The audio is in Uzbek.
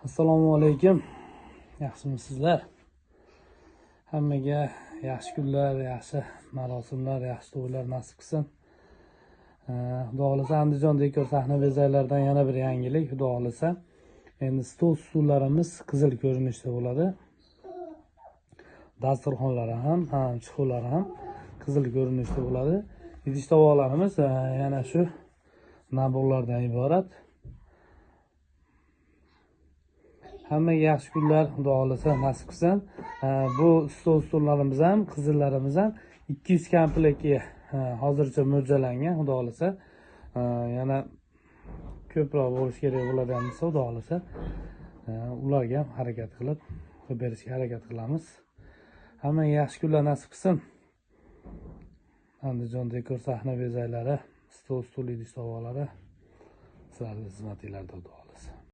Assalomu alaykum. Yaxshimisizlar? Hammaga yaxshi kunlar, yaxshi marosimlar, yaxshi to'ylar nasib qilsin. Xudo xolasa Andijon dekor sahna bezaklardan yana bir yangilik, xudo xolasa. Endi stol stullarimiz qizil ko'rinishda bo'ladi. Dasturxonlari ham, chuqurlari ham qizil ko'rinishda bo'ladi. Idish tovoqlarimiz yana shu nabog'lardan iborat. Hammaga yaxshi kunlar, xudo xolasa nasib qilsin. Bu stollarimiz ham, qizillarimiz ham 200 komplektga hozircha mo'ljallangan, xudo xolasa. Yana ko'proq bo'lish kerak bo'ladigan bo'lsa, xudo xolasa ularga ham harakat qilib berishga harakat qilamiz. Hammaga yaxshi kunlar nasib qilsin. Andijon dekor sahna bezaklari, stol idish tovoqlari sizlarning xizmatinglarda.